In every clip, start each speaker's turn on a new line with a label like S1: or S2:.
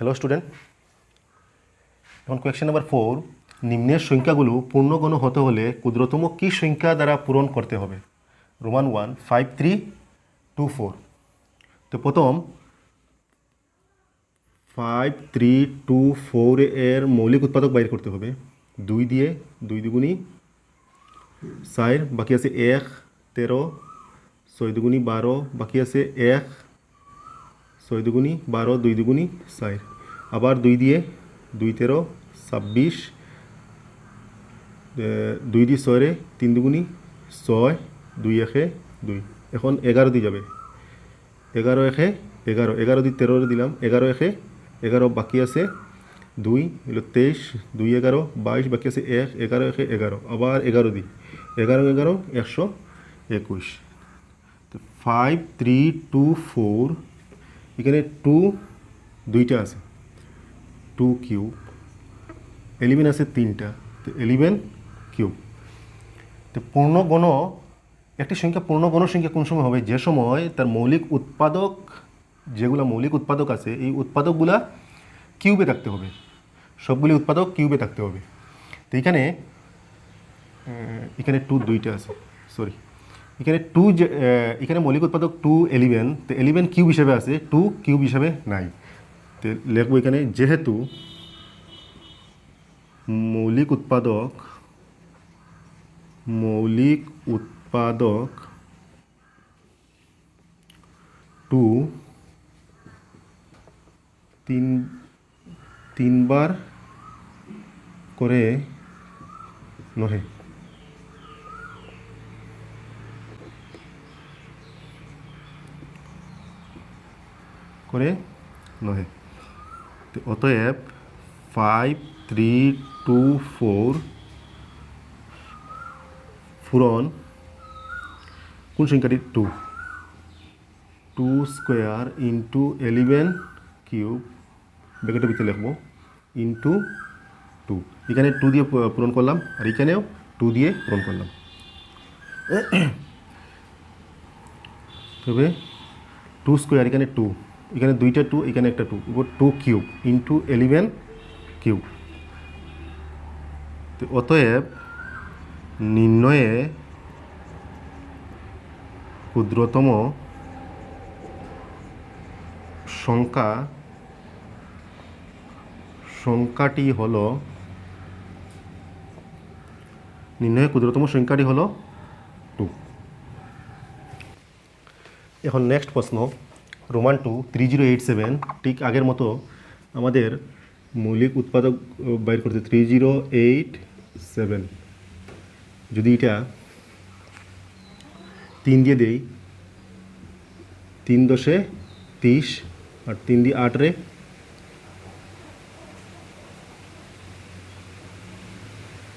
S1: Hello student, এখন question number 4, নিম্নের সংখ্যাগুলো পূর্ণগণ হতে হলে ক্ষুদ্রতম কী সংখ্যা দ্বারা পূরণ করতে হবে? রোমান 1 5 3 2 4। তো প্রথম 5 3 2 4 এর মৌলিক উৎপাদক বাইর করতে হবে। 2 দিয়ে 2 দুগুণি 4, বাকি আছে 1 13, 6 দুগুণি 12, বাকি আছে 1 6 দুগুণি 12, 2 দুগুণি 4, আবার 2 দিয়ে 2 13 26, 2 দিয়ে 6 রে 3 দুগুণি 6, 2 একে 2, এখন 11 দিয়ে যাবে, 11 একে 11, 11 দিয়ে 13 দিলাম, 11 একে 11, বাকি আছে 2 হলো 23, 2 11 22, বাকি আছে 1, 11 একে 11, আবার 11 দিই, 11 11 121। তো 5 3 2 4, এখানে 2 দুইটা আছে, 2 কিউব, 11 আছে 3টা, তো 11 কিউব। তো পূর্ণগণ, একটি সংখ্যা পূর্ণগণ সংখ্যা কোন সময় হবে? যে সময় তার মৌলিক উৎপাদক, যেগুলো মৌলিক উৎপাদক আছে এই উৎপাদকগুলা কিউবে থাকতে হবে, সবগুলি উৎপাদক কিউবে থাকতে হবে। তো এখানে 2 দুইটা আছে, সরি, এখানে 2, এখানে মৌলিক উৎপাদক 2 11, তো 11 কিউব হিসেবে আছে, 2 কিউব হিসেবে নাই। তো লিখবো এখানে যেহেতু মৌলিক উৎপাদক 2 তিনবার করে নহে, তো অতএব 5 3 2 4 পূরণ কোন সংখ্যাটি? 2 স্কোয়ার ইন্টু 11 কিউব, ব্র্যাকেটের ভিতরে লিখবো, ইন্টু 2, এখানে 2 দিয়ে পূরণ করলাম, আর এখানেও 2 দিয়ে পূরণ করলাম। তবে 2 স্কোয়ার, এখানে 2, এখানে দুইটা 2, এখানে একটা 2, এবার 2 কিউব ইন্টু 11 কিউব। তো অতএব নির্ণয়ে ক্ষুদ্রতম সংখ্যাটি হলো, নির্ণয়ে ক্ষুদ্রতম সংখ্যাটি হলো 2। এখন নেক্সট প্রশ্ন, রোমান 2 3087, ঠিক আগের মতো আমাদের মৌলিক উৎপাদক বাইর করতে 3087। যদি এটা 3 দিয়ে দেই, 3 10 30, আর 3 দিয়ে 8 রে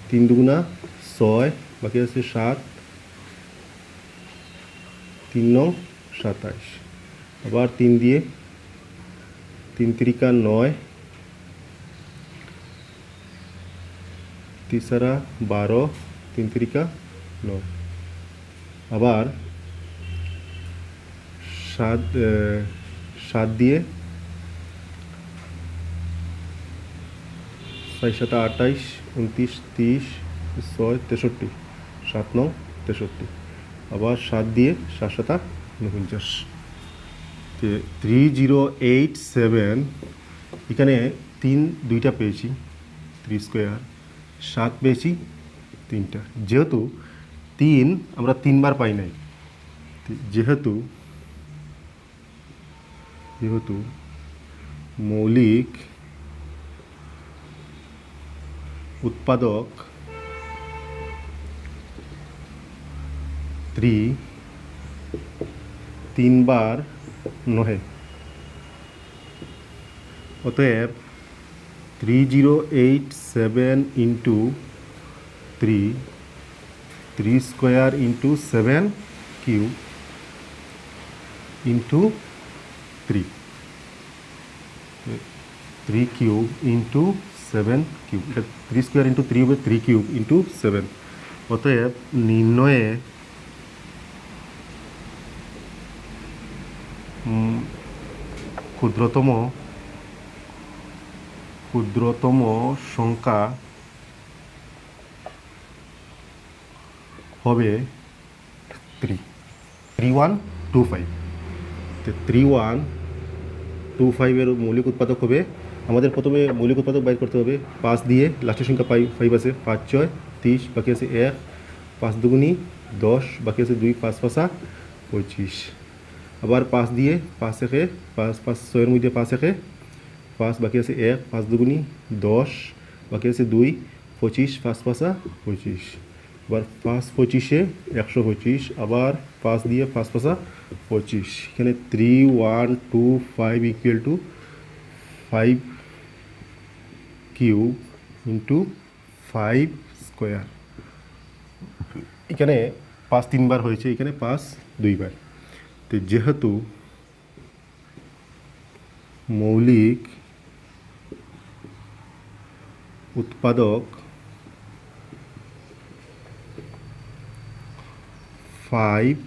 S1: 3 দুগুণা 6, বাকি আছে 7, 3 9 27, আবার 3 দিয়ে 3 3 9, 3 12, 3 3 9, আবার 7 দিয়ে 4 7 28, 29 30, 6 63, 7 9 63, আবার 7 দিয়ে 7 7 49। 3087, এখানে 3 দুইটা পেয়েছি, 3 স্কোয়ার, 7 পেয়েছি 3টা, যেহেতু 3 আমরা 3বার পাই নাই, যেহেতু মৌলিক উৎপাদক 3 তিনবার নহে, অতএব 3087 into 3 square into 7 cube into 3 cube into 7 cube, এটা 3 স্কোয়ার ইন্টু 3 হবে 3 কিউব ইন্টু 7। অতএব নির্ণয়ে ক্ষুদ্রতম ক্ষুদ্রতম সংখ্যা হবে 3125। তো 3125 মৌলিক উৎপাদক হবে, আমাদের প্রথমে মৌলিক উৎপাদক বাইর করতে হবে। 5 দিয়ে লাস্টের সংখ্যা 5 আছে, 5 6 30, বাকি আছে 1, 5 দুগুনি 10, বাকি আছে 2, 5 5 25। আবার 5 দিয়ে 5 একে 5 5 6-এর মধ্যে 5 একে 5, বাকি আছে 1, 5 দুগুনি 10, বাকি আছে 2, 25, 5 5 25। আবার 5 25-এ 125, আবার 5 দিয়ে 5 5 25। এখানে 3125 equal to 5 cube into 5 square. এখানে 5 3 বার হয়েছে, এখানে 5 2 বার। তো যেহেতু মৌলিক উৎপাদক 5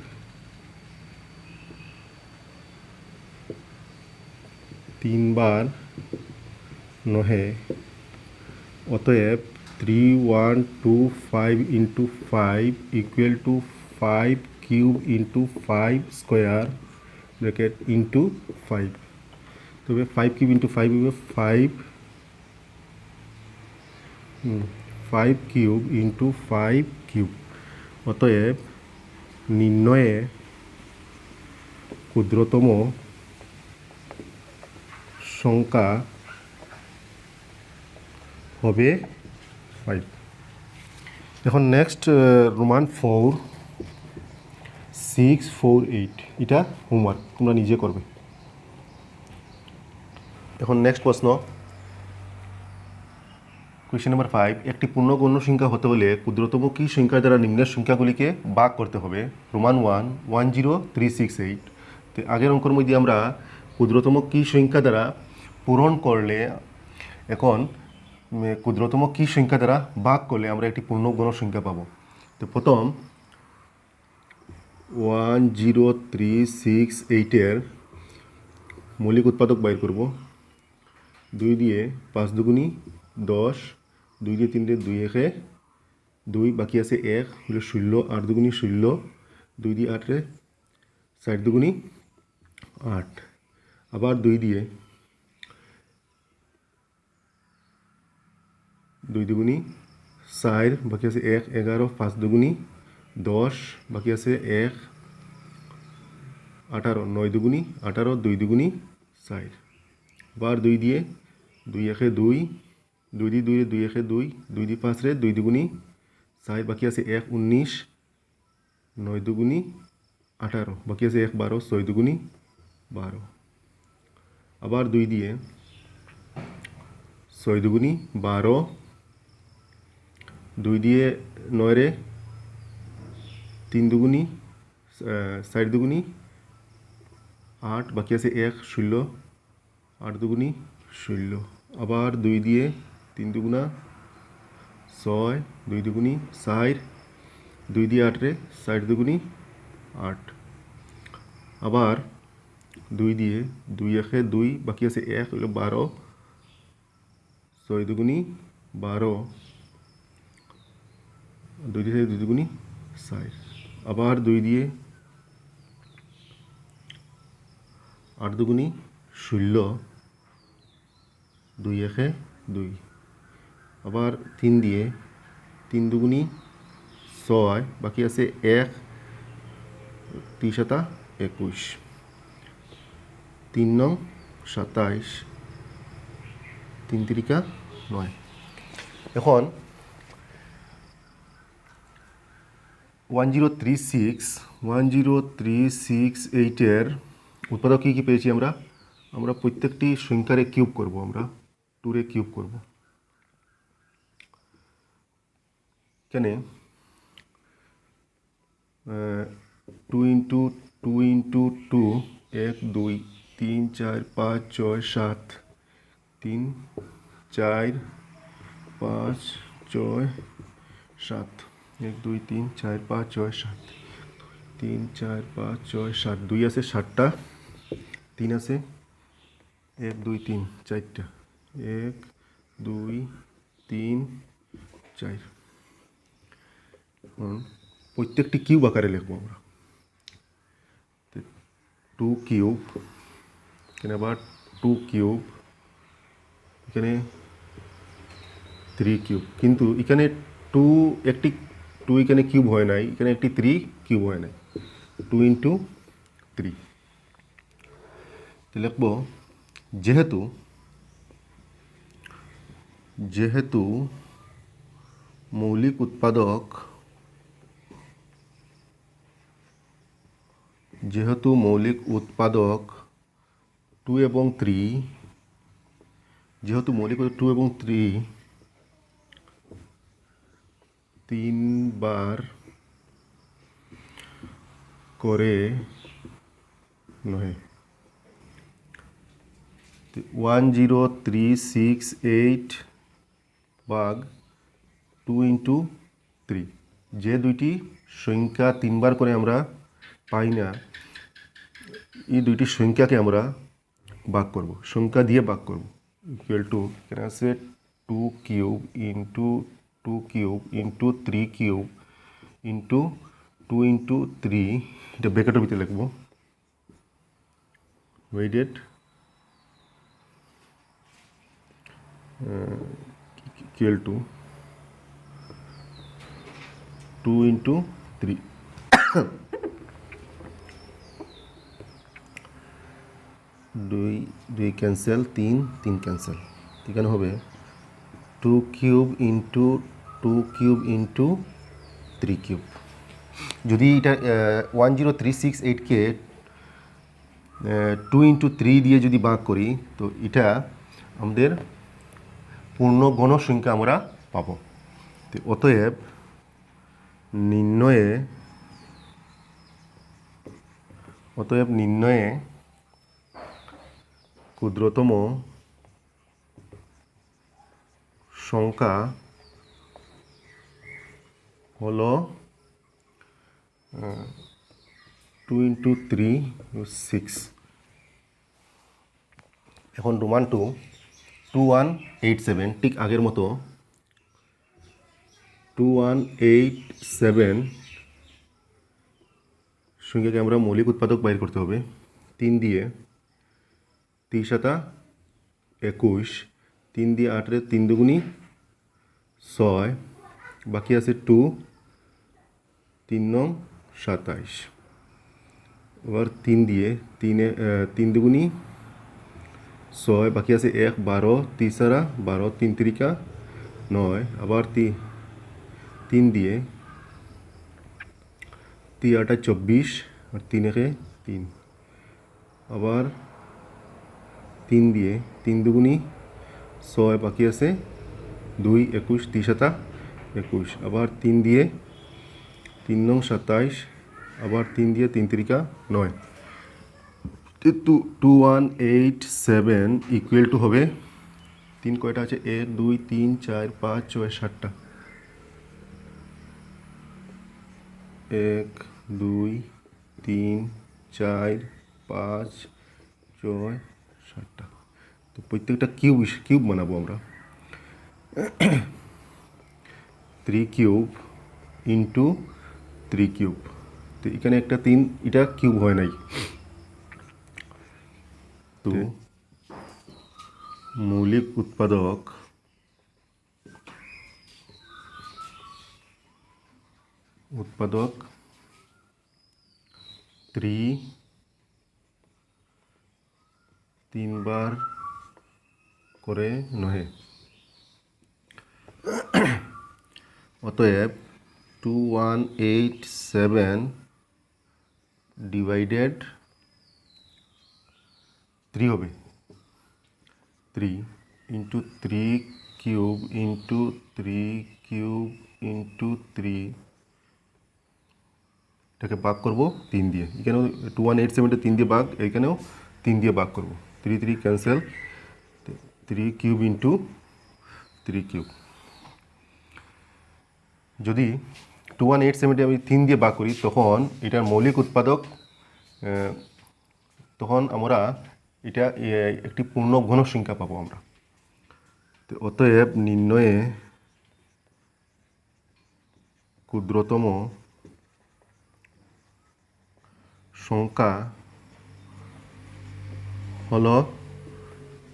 S1: 3 বার নহে, অতএব 3125 into 5 equal to 5 cube into 5 square bracket into 5। তবে 5 কিউব ইন্টু 5 হবে 5 কিউব ইন্টু 5 কিউব। অতএব নির্ণয়ে ক্ষুদ্রতম সংখ্যা হবে 5। এখন নেক্সট রোমান 4 6 4 8, এটা হোমওয়ার্ক তোমরা নিজে করবে। এখন নেক্সট প্রশ্ন, কোয়েশ্চেন নাম্বার 5, একটি পূর্ণগণ্য সংখ্যা হতে হলে ক্ষুদ্রতম কি সংখ্যা দ্বারা নিম্নের সংখ্যাগুলিকে ভাগ করতে হবে? রোমান 1 10368। তো আগের অঙ্কের মধ্যে আমরা ক্ষুদ্রতম কি সংখ্যা দ্বারা পূরণ করলে, এখন ক্ষুদ্রতম কি সংখ্যা দ্বারা ভাগ করলে আমরা একটি পূর্ণগণ্য সংখ্যা পাবো। তো প্রথম 10368-এর মৌলিক উৎপাদক বাইর করব। 2 দিয়ে 5 দুগুনি 10, 2 দিয়ে 3 দিয়ে 2 একে 2, বাকি আছে 1 হলো 16, 8 দুগুনি 16, 2 দিয়ে 8 রে 60 দুগুনি 8। আবার 2 দিয়ে 2 দুগুনি 4, বাকি আছে 1 11, 5 দুগুনি 10, বাকি আছে 1 18, 9 দুগুনি 18, 2 দুগুনি 4। আবার 2 দিয়ে 2 একে 2, 2 দিয়ে 2 রে 2 একে 2, 2 দিয়ে 5 রে 2 দুগুনি 4, বাকি আছে 1 19, 9 দুগুনি 18, বাকি আছে 1 12, 6 দুগুনি 12। আবার 2 দিয়ে 6 দুগুনি 12, 2 দিয়ে 9 রে 3 দুগুনি 4 দুগুনি 8, বাকি আছে 1 16, 8 দুগুনি 16। আবার 2 দিয়ে 3 দুগুনা 6, 2 দুগুনি 4, 2 দিয়ে 8 রে 4 দুগুনি 8। আবার 2 দিয়ে 2 একে 2, বাকি আছে 1 হলো 12, 6 দুগুনি 12, 2 দিয়ে 2 দুগুনি 4। আবার 2 দিয়ে 8 দুগুনি 16, 2 একে 2। আবার 3 দিয়ে 3 দুগুনি 6, বাকি আছে 1 3 7 21, 3 9 27, 3 3 9। এখন 10368-এর উৎপাদক কী কী পেয়েছি আমরা? আমরা প্রত্যেকটি সংখ্যারে কিউব করব, আমরা 2 রে কিউব করব। এখানে 2 ইন্টু 2 ইন্টু 2 1 2 3 4 5 6 7, 3 4 5 6 7, 1 2 3 4 5 6 7, 3 4 5 6 7, 2 আছে 7টা, 3 আছে 1 2 3 4টা, 1 2 3 4 প্রত্যেকটি কিউব আকারে লিখবো আমরা। 2 কিউব, এখানে আবার 2 কিউব, এখানে 3 কিউব, কিন্তু এখানে 2 একটি 2 এখানে কিউব হয় নাই, এখানে একটি 3 কিউব হয় নাই, 2 ইন্টু 3। তো লিখব যেহেতু মৌলিক উৎপাদক 2 এবং 3, যেহেতু মৌলিক 2 এবং 3 তিনবার করে নয়, 10368 ভাগ 2 ইন্টু 3। যে দুইটি সংখ্যা তিনবার করে আমরা পাই না, এই দুইটি সংখ্যাকে আমরা ভাগ করব, সংখ্যা দিয়ে ভাগ করব। ইকুয়াল টু এখানে আছে 2 cube into 2 cube into 3 cube into 2 into 3, এটা ব্র্যাকেটের ভিতরে লিখব, ওয়েডেড ইকুয়াল টু 2 ইন্টু 3। দুই ক্যান্সেল, 3 ক্যান্সেল, এখানে হবে 2 cube into 2 cube into 3 cube. যদি এটা 10368কে 2 ইন্টু 3 দিয়ে যদি ভাগ করি, তো এটা আমাদের পূর্ণ গণ সংখ্যা আমরা পাবো। তো অতএব নির্ণয়ে ক্ষুদ্রতম সংখ্যা হলো 2 ইন্টু 3 6। এখন রোমান 2187, ঠিক আগের মতো 2187 সংখ্যাকে আমরা মৌলিক উৎপাদক বাইর করতে হবে। 3 দিয়ে 3 সাতা 21, 3 দিয়ে 8 রে 3 দুগুণি 6, বাকি আছে 2, 3 নং 27। এবার 3 দিয়ে 3 দুগুণি 6, বাকি আছে 1, 12, 3 সারা 12, 3 তিরিকা 9, আবার 3 দিয়ে 3 8 24, আর 3 একে 3, আবার 3 দিয়ে 3 দুগুণি 6, বাকি আছে 2, 21, 3 সাতা 21, আবার 3 দিয়ে 3 নং 27, আবার 3 দিয়ে 3 তিরিকা 9। 2187 ইকুয়াল টু হবে 3 কয়টা আছে, 1 2 3 4 5 6 7টা, 1 2 3 4 5 6 7টা। তো প্রত্যেকটা কিউব বানাবো আমরা। 3 কিউব ইন্টু 3 কিউব, তো এখানে একটা 3, এটা কিউব হয় নাই। তো মৌলিক উৎপাদক উৎপাদক 3 তিনবার করে নহে, অতএব 2187 ডিভাইডেড 3 হবে, 3 into 3 cube into 3 cube into 3, এটাকে ভাগ করবো 3 দিয়ে। এখানেও 2187টা 3 দিয়ে ভাগ, এখানেও 3 দিয়ে ভাগ করবো, 3 3 ক্যান্সেল, 3 কিউব ইন্টু 3 কিউব। যদি 2187টা আমি 3 দিয়ে ভাগ করি, তখন এটার মৌলিক উৎপাদক, তখন আমরা এটা একটি পূর্ণ ঘন সংখ্যা পাবো আমরা। তো অতএব নির্ণয়ে ক্ষুদ্রতম সংখ্যা হলো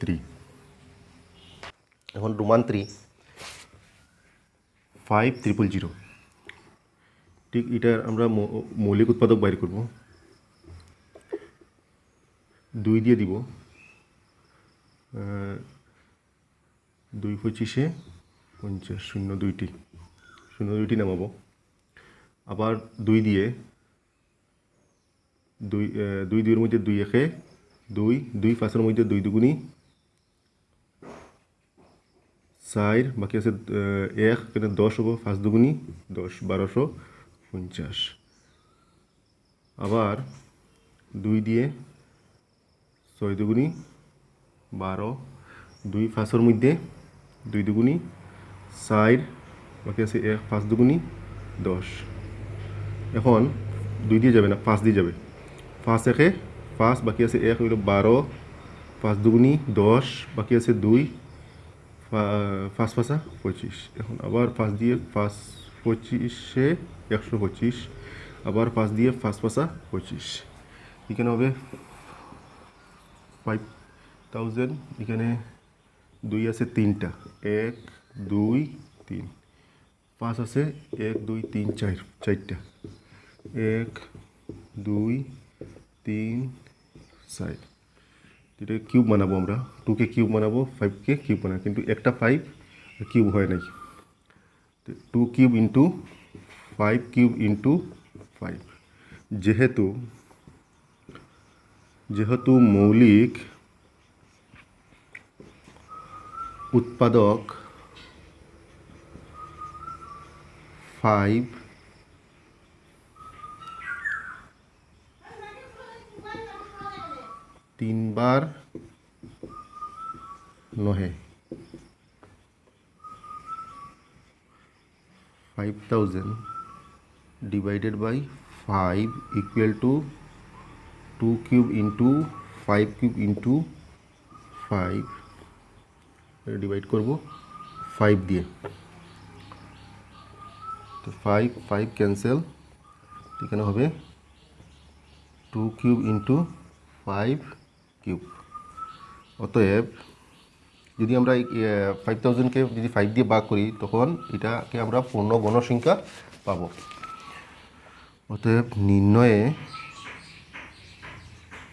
S1: 3। এখন রোমান 3 5000। ঠিক এটার আমরা মৌলিক উৎপাদক বাইর করব। 2 দিয়ে দিব, 2 25 50, 0 2টি নামাবো। আবার 2 দিয়ে 2 2-এর মধ্যে 2 একে 2 2 5-এর মধ্যে 2 দুগুণি 4, বাকি আছে 1, এখানে 10 হবো, 5 দুগুণি 10, 1250। আবার 2 দিয়ে 6 দুগুণি 12, 2 5-এর মধ্যে 2 দুগুণি 4, বাকি আছে 1, 5 দুগুণি 10। এখন 2 দিয়ে যাবে না, 5 দিয়ে যাবে। 5 একে 5, বাকি আছে 1, হইল 12, 5 দুগুণি 10, বাকি আছে 2, 5 5 25। এখন আবার 5 দিয়ে 5 25-এ 125, আবার 5 দিয়ে 5 5 25। এখানে হবে 5000। এখানে 2 আছে 3টা, 1 2 3। 5 আছে 1 2 3 4, 4টা, 1 2 3 4। এটা কিউব বানাবো আমরা, 2কে কিউব বানাবো, 5কে কিউব বানাবো, কিন্তু একটা 5 কিউব হয় নাই। 2 কিউব ইন্টু 5 কিউব ইন্টু 5। যেহেতু মৌলিক উৎপাদক 5 3 বার নহে, 5000 divided by 5 equal to 2 cube into 5 cube into 5 divide করব 5 দিয়ে। তো 5 5 ক্যান্সেল, এখানে হবে 2 কিউব ইন্টু 5 কিউব। অতএব যদি আমরা 5000কে যদি 5 দিয়ে ভাগ করি, তখন এটাকে আমরা পূর্ণ গণসংখ্যা পাব। অতএব নির্ণয়ে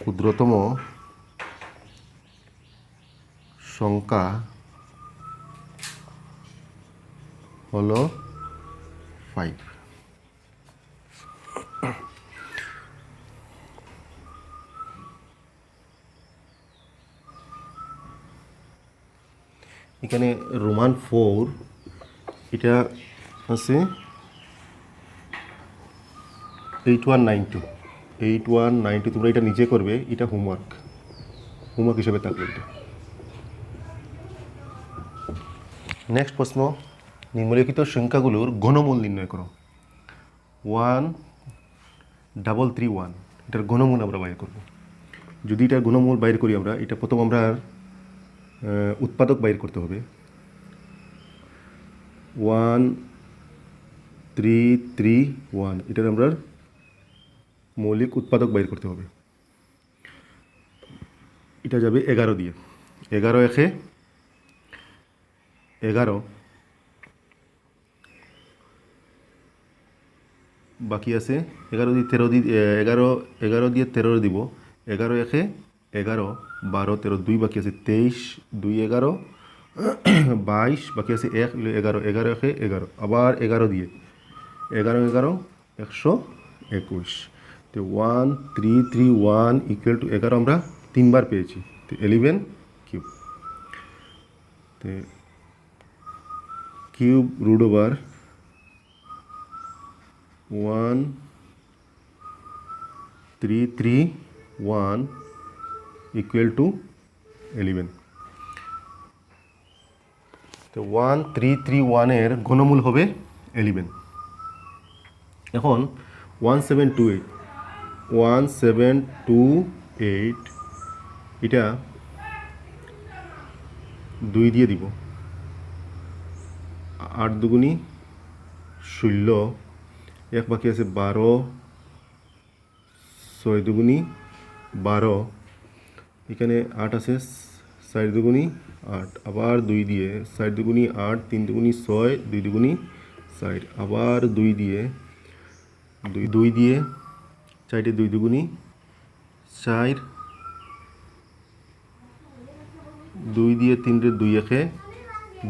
S1: ক্ষুদ্রতম সংখ্যা হলো 5। এখানে রোমান 4 এটা আছে 8192। 8192 তোমরা এটা নিজে করবে, এটা হোমওয়ার্ক হিসেবে থাকবে এটা। নেক্সট প্রশ্ন, নিম্নলিখিত সংখ্যাগুলোর ঘনমূল নির্ণয় করো। 1331, এটার ঘনমূল আমরা বাইর করব। যদি এটার ঘনমূল বাইর করি আমরা, এটা প্রথম আমরা উৎপাদক বাইর করতে হবে। 1331, এটার আমরা মৌলিক উৎপাদক বাইর করতে হবে। এটা যাবে 11 দিয়ে, 11 একে 11, বাকি আছে 11 দিয়ে 13 দিয়ে 11 দিয়ে 13 দিব, 11 একে 11, 12 13, 2 বাকি আছে 23, 2 11, 22, বাকি আছে 1, 11, 11 একে 11, আবার 11 দিয়ে 11 11 121। তো 1331 ইকুয়াল টু 11 আমরা 3 বার পেয়েছি, তো 11 কিউব। তো cube root over 1331 equal to 11। তো 1331 ঘনমূল হবে 11। এখন 1728 এটা 2 দিয়ে দিব, 8 দুগুণী 16, 1 বাকি আছে 12, 6 দুগুণী 12, এখানে 8 আছে, 4 দুগুণী 8, আবার 2 দিয়ে 4 দুগুণী 8, 3 দুগুণী 6, 2 দুগুণী 4, আবার 2 দিয়ে 2 দিয়ে 4 2 দুগুণী 4, 2 দিয়ে 3 রে 2 একে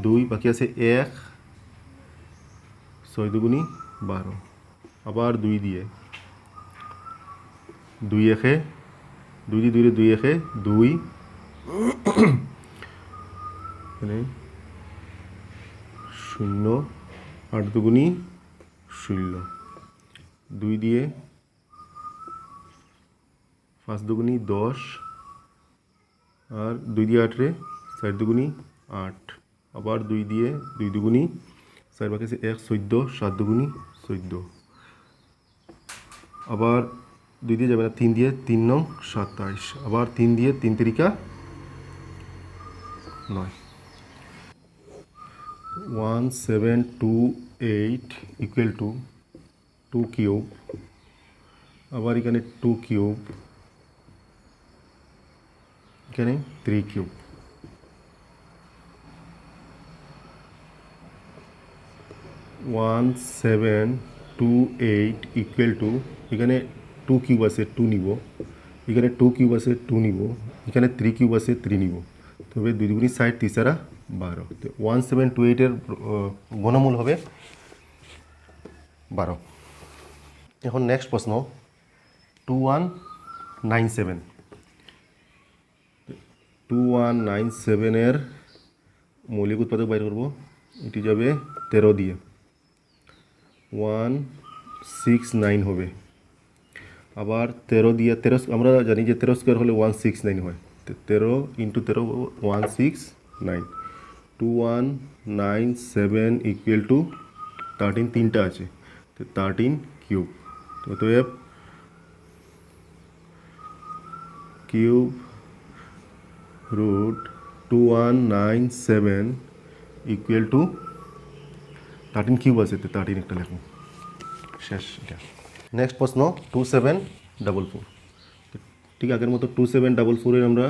S1: 2, বাকি আছে 1, 6 দুগুণী 12, আবার 2 দিয়ে 2 একে 2 দিয়ে 2 রে 2 একে 2, এখানে 0, 8 দুগুণী 16, 2 দিয়ে 5 দুগুণী 10, আর 2 দিয়ে 8 রে 4 দুগুণী 8, আবার 2 দিয়ে 2 দুগুণী 4, বাকি আছে 1, 14, 7 দুগুণী 14, আবার 2 দিয়ে যাবে না, 3 দিয়ে 3 নং 27, আবার 3 দিয়ে 3 তিরিকা 9, 1728 ইকুয়াল টু 2 কিউব, আবার এখানে 2 কিউব, এখানে 3 কিউব, 1728 ইকুয়াল টু, এখানে 2 কিউব আছে 2 নিব, এখানে 2 কিউব আছে 2 নিব, এখানে 3 কিউব আছে 3 নিব, তবে 2 দুগুণী 60, 3 সারা 12, তো 1728 এর ঘনমূল হবে 12। এখন নেক্সট প্রশ্ন 2197, 2197 এর মৌলিক উৎপাদক বাইর করব, এটি যাবে 13 দিয়ে, 169 হবে, আবার 13 দিয়ে 13 আমরা জানি যে 13 স্কোয়ার হলে 169 হয়, 13 ইন্টু 13 169, 2197 ইকুয়াল টু 13, 3টা আছে, তো 13 কিউব, অতএব cube root 2197 equal to 13 cube আছে, তো 13 একটা লেখো, শেষ এটা। নেক্সট প্রশ্ন 2744, ঠিক আগের মতো 2744 এর আমরা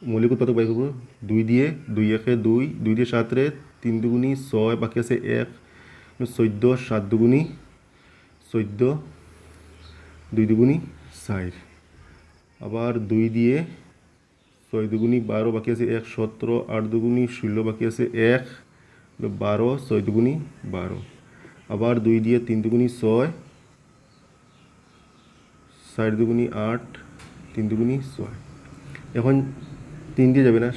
S1: মৌলিক উৎপাদক বাই করব, 2 দিয়ে 2 একে 2, 2 দিয়ে 7 রে 3 দুগুণী 6, বাকি আছে 1, 14, 7 দুগুণী 14, 2 দুগুণী 4, আবার 2 দিয়ে 6 দুগুণী 12, বাকি আছে 1, 17, 8 দুগুণী 16, বাকি আছে 1, 12, 6 দুগুণী 12, আবার 2 দিয়ে 3 দুগুণী 6, 4 দুগুণী 8, 3 দুগুণী 6, এখন 3 দিয়ে যাবে না,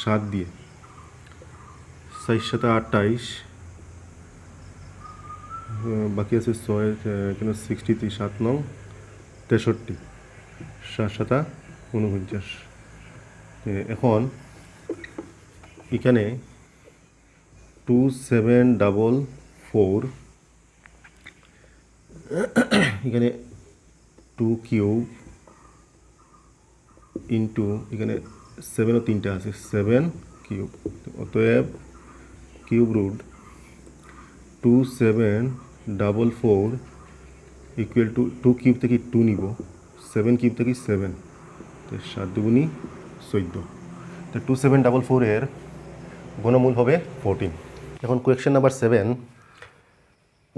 S1: 7 দিয়ে, 4 7 28, বাকি আছে 6, কেন 63, 7 9 63, 7 7 49, এখন এখানে 2744, এখানে 2 কিউব ইন্টু এখানে 7 ও 3টা আছে, 7 কিউব, অতএব cube root 2744 equal to 2 cube থেকে 2 নিব, 7 কিউব থেকে 7, তো 7 দুগুণী 14, তো 2744 এর ঘনমূল হবে 14। এখন কোয়েশ্চেন নাম্বার 7,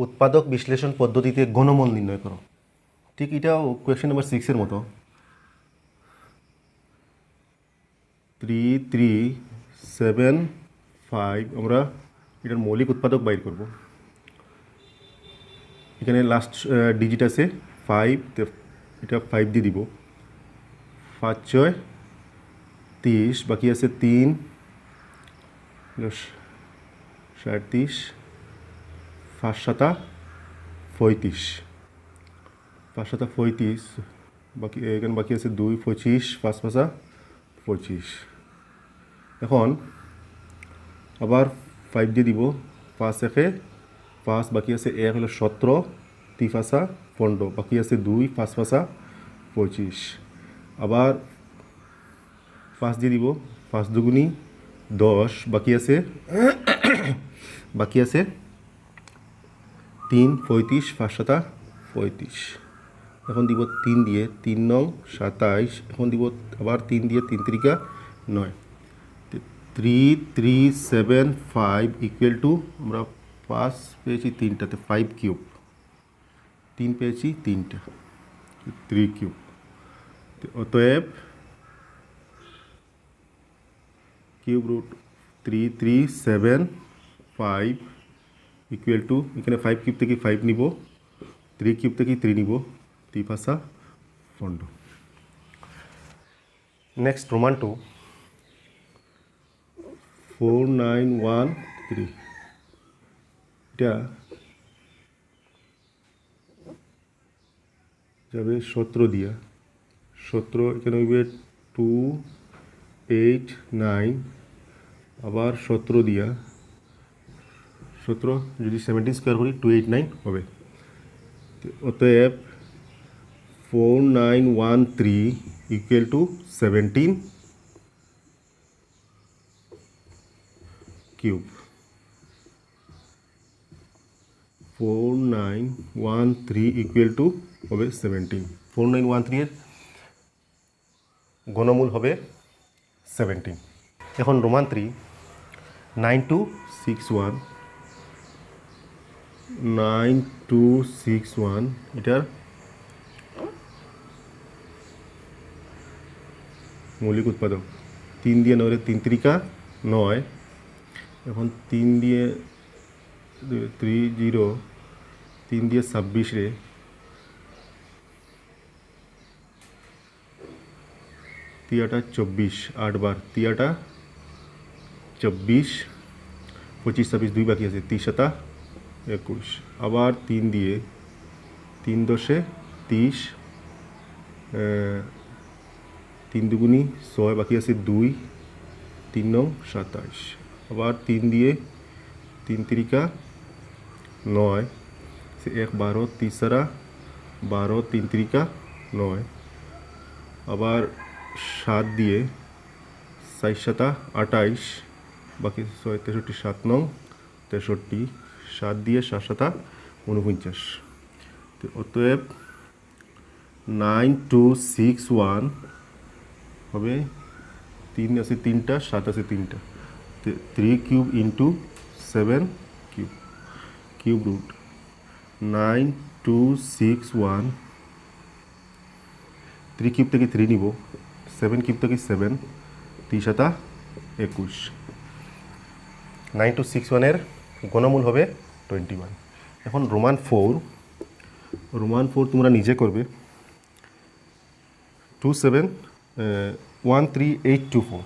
S1: উৎপাদক বিশ্লেষণ পদ্ধতিতে ঘনমূল নির্ণয় করো। ঠিক এটাও কোয়েশ্চেন নাম্বার 6 এর মতো, 3375 আমরা এটার মৌলিক উৎপাদক বাইর করব। এখানে লাস্ট ডিজিট আছে 5, তো এটা 5 দিয়ে দিব, 5 6 30, বাকি আছে 3, 37, 5 7 35, 5 7 35, বাকি এখানে বাকি আছে 2, 25, 5 5 25, এখন আবার 5 দিয়ে দিব, 5 একে 5, বাকি আছে 1 হলো 17, 3 5 15, বাকি আছে 2, 5 5 25, আবার 5 দিয়ে দিব, 5 দুগুণী 10 বাকি আছে বাকি আছে 3 35 5 7 35 এখন দিব 3 দিয়ে 3 9 27 এখন দিব আবার 3 দিয়ে 3 3 9 3 3 7 5 ইকুয়াল টু আমরা 5 পেয়েছি 3টাতে 5 কিউব 3 পেয়েছি 3টা 3 কিউব অতএব কিউব রুট 3 3 7 5 ইকুয়াল টু এখানে 5 কিউব থেকে 5 নিব 3 কিউব থেকে 3 নিব 3 5 15 নেক্সট রোমান 2 4913 এটা যাবে 17 দিয়া 17 এখানে হইবে 2 8 9 আবার 17 দিয়া 17 যদি 17 স্কোয়ার করি 289 হবে অতএব 4913 equal to 17 cube 4913 equal to হবে 17 4913 এর ঘনমূল হবে 17 এখন রোমান 3 9261 9261 এটার মৌলিক উৎপাদক 3 দিয়ে 9 3 3 9 এখন 3 দিয়ে 30 3 দিয়ে 26 রে तियाटा 24 8 बार तियाटा 24 25 26 2 बाकी আছে 30 7 21 আবার 3 দিয়ে 3 10 30 3 দুগুনি 6 বাকি আছে 2 3 9 27 আবার 3 দিয়ে 3 তিরিকা 9 से 1 12 तीसरा 12 3 তিরিকা 9 আবার 7 দিয়ে 4 7 28 বাকি 6 63 7 9 63 7 দিয়ে 7 7 49 তো অতএব 9261 হবে 3 আছে 3টা 7 আছে 3টা 3 cube into 7 cube cube root 9261 3 cube থেকে 3 নিব 7 কিউব থেকে 7 3 7 21 9261 এর ঘনমূল হবে 21 এখন রোমান 4 তোমরা নিজে করবে 27 13824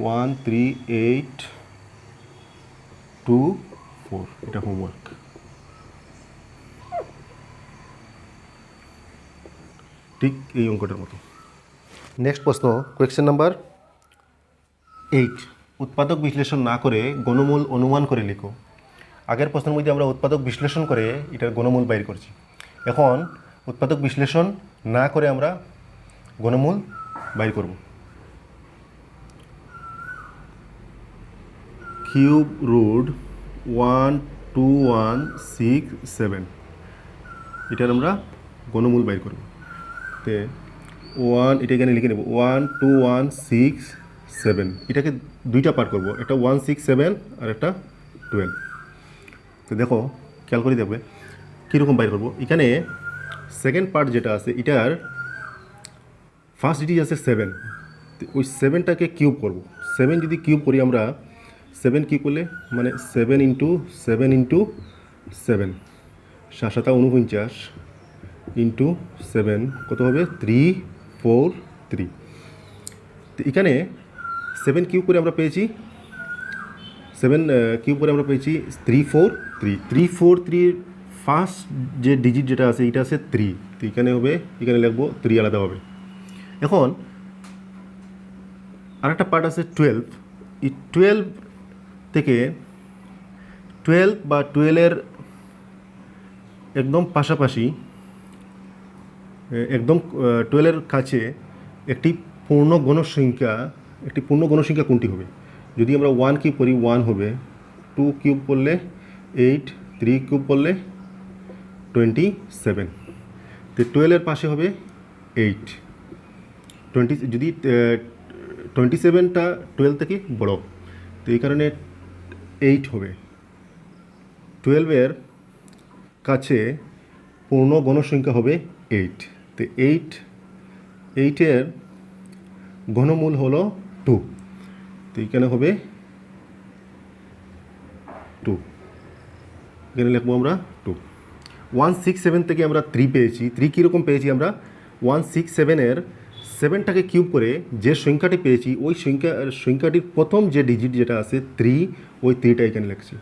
S1: 13824 এটা হোমওয়ার্ক ঠিক এই অঙ্কটার মতো নেক্সট প্রশ্ন কোয়েশ্চেন নাম্বার 8 উৎপাদক বিশ্লেষণ না করে গণমূল অনুমান করে লিখো আগের প্রশ্নের মধ্যে আমরা উৎপাদক বিশ্লেষণ করে এটার গণমূল বাইর করছি এখন উৎপাদক বিশ্লেষণ না করে আমরা গণমূল বাইর করব কিউব রুট 12167 এটার আমরা গণমূল বাইর করব তে 1 এটা এখানে লিখে নেব 12167 এটাকে দুইটা পার্ট করব একটা 167 আর একটা 12 তো দেখো খেয়াল করে দেখবে কীরকম বাইর করব এখানে সেকেন্ড পার্ট যেটা আছে এটার ফার্স্ট ডিজিট আছে 7 ওই 7টাকে কিউব করব 7 যদি কিউব করি আমরা 7 কিউব করলে মানে 7 ইন্টু 7 ইন্টু 7 7 7 49 ইন্টু 7 কত হবে 343 তো এখানে 7 কিউব করে আমরা পেয়েছি 7 কিউব করে আমরা পেয়েছি 343 ফার্স্ট যে ডিজিট যেটা আছে এটা আছে 3 তো এখানে হবে এখানে লিখবো 3 আলাদা হবে এখন আরেকটা পার্ট আছে 12 এই 12 থেকে 12 বা 12 এর একদম পাশাপাশি একদম 12 এর কাছে একটি পূর্ণ গণসংখ্যা কোনটি হবে যদি আমরা 1 কিউব করি 1 হবে, 2 কিউব করলে 8, 3 কিউব করলে 27, তো 12 পাশে হবে 8, 20 যদি 27টা 12 থেকে বড়, তো এই কারণে 8 হবে। 12 কাছে পূর্ণ গণসংখ্যা হবে 8, তো 8 ঘনমূল হলো 2, তো এখানে হবে 2, এখানে লিখবো আমরা 2। 167 থেকে আমরা 3 পেয়েছি। 3 কীরকম পেয়েছি আমরা? 167-এর 7টাকে কিউব করে যে সংখ্যাটি পেয়েছি ওই সংখ্যাটির প্রথম যে ডিজিট যেটা আছে 3, ওই 3টা এখানে লিখছি।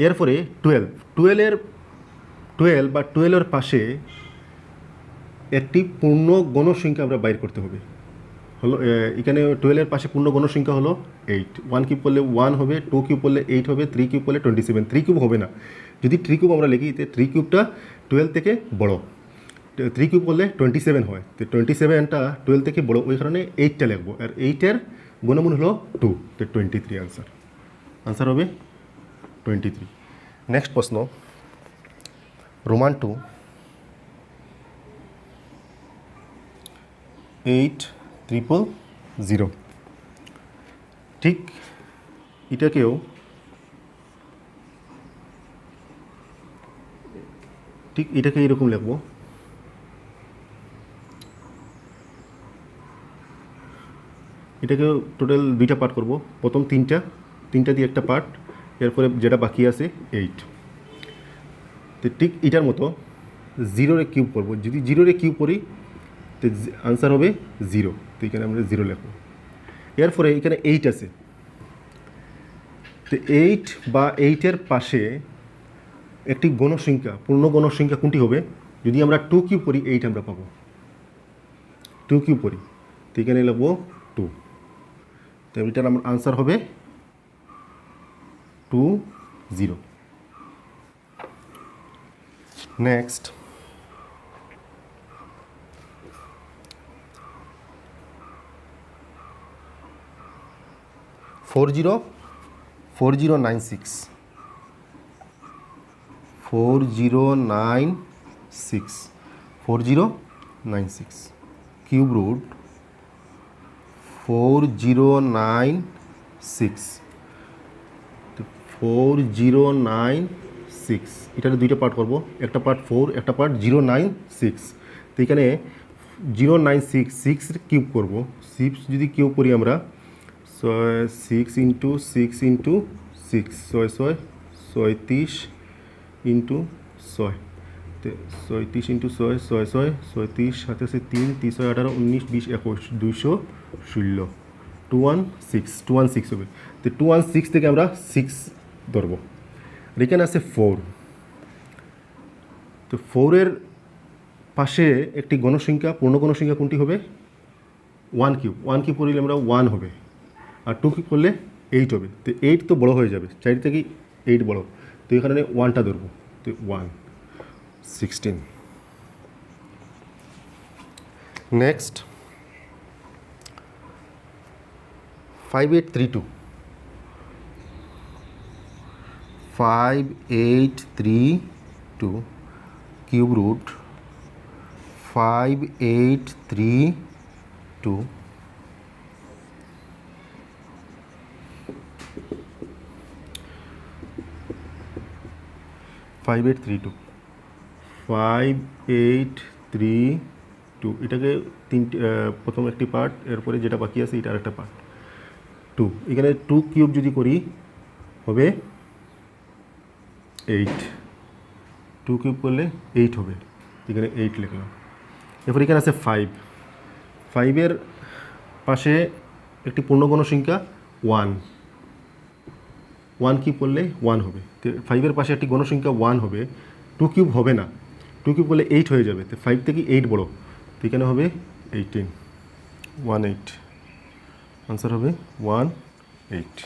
S1: এরপরে 12 বা 12-এর পাশে একটি পূর্ণ গণসংখ্যা আমরা বাইর করতে হবে। হলো এখানে 12-এর পাশে পূর্ণ গণসংখ্যা হলো 8। 1 কিউব করলে 1 হবে, 2 কিউব করলে 8 হবে, 3 কিউব করলে 27। 3 কিউব হবে না, যদি 3 কিউব আমরা লিখি, 3 কিউবটা 12 থেকে বড়, 3 কিউব করলে 27 হয়, তো 27টা 12 থেকে বড়, ওই কারণে 8টা লিখবো। আর 8-এর গুণমূল হলো 2, তো 23 আনসার হবে 23। নেক্সট প্রশ্ন, রোমান 2 8,000, ঠিক এটাকেও এরকম লিখবো। এটাকে টোটাল 2টা পার্ট করব। প্রথম 3টা দিয়ে একটা পার্ট, এরপরে যেটা বাকি আছে 8। তো ঠিক এটার মতো 0-এ কিউব করব। যদি 0-এ কিউব করি তো আনসার হবে 0, তো এখানে আমরা 0 লিখব। এরপরে এখানে 8 আছে, তো 8 বা 8-এর পাশে একটি গণসংখ্যা, পূর্ণ গণসংখ্যা কোনটি হবে? যদি আমরা 2 কিউব করি 8 আমরা পাবো, 2 কিউব করি, তো এখানে লিখব 2, তো এটার আমার আনসার হবে 20। Next, four zero 4096 cube root 4096, তো 4096 এটাতে 2টা পার্ট করব, একটা পার্ট 4, একটা পার্ট 096, তো এখানে 096 কিউব করব। 6 যদি কিউব করি আমরা 6 ইন্টু 6 ইন্টু 6, 6 36 ইন্টু 6, 36 ইন্টু 6 36, সাথে আছে 3, 3 6 18 19 20 21 216, 216 হবে। তো 216 থেকে আমরা 6 ধরবো, আর এখানে আছে 4, তো 4-এর পাশে একটি গণসংখ্যা, পূর্ণ গণসংখ্যা কোনটি হবে? 1 কিউব করলে আমরা 1 হবে, আর 2 কিউব করলে 8 হবে, তো 8 তো বড় হয়ে যাবে, 4 থেকে 8 বড়, তো এই কারণে 1টা ধরবো, তো 116। নেক্সট 5832 কিউব রুট 5832 5832 এটাকে প্রথম একটি পার্ট, এরপরে যেটা বাকি আছে এটা আরেকটা পার্ট 2। এখানে 2 কিউব যদি করি হবে 8, 2 কিউব করলে 8 হবে, এখানে 8 লিখলাম। এরপর এখানে আছে 5-এর পাশে একটি পূর্ণ গণসংখ্যা 1 কিউব করলে 1 হবে, তো 5-এর পাশে একটি গণসংখ্যা 1 হবে, 2 কিউব হবে না, 2 কিউব করলে 8 হয়ে যাবে, তো 5 থেকে 8 বড়, তো এখানে হবে 18, 18, আনসার হবে 18।